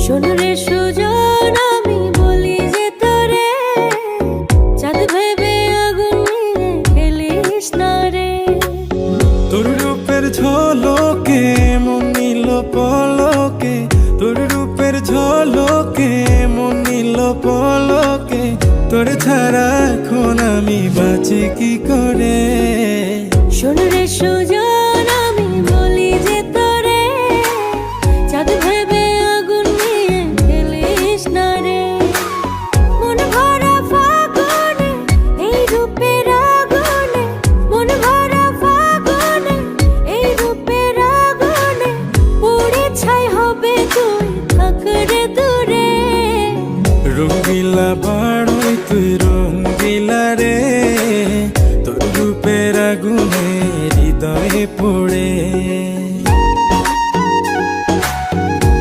শোন রে সুজন, আমি বলি যে তোরে, চাঁদ ভেবে আগুন নিয়ে খেলিস না রে। তোর রূপের ঝলকে মন নিল পলকে, তোর রূপের ঝলকে মন নিল পলকে, তোর ছাড়া এখন আমি বাঁচি কি করে। শোন রে সুজন, আমি বলি যে তোরে, চাঁদ ভেবে আগুন নিয়ে খেলিস না রে। মন ভরা ফাগুনে এই রূপের আগুনে, মন ভরা ফাগুনে এই রূপের আগুনে, পুড়ে ছাই হবে তুই থাক রে দূরে। রঙিলা বাড়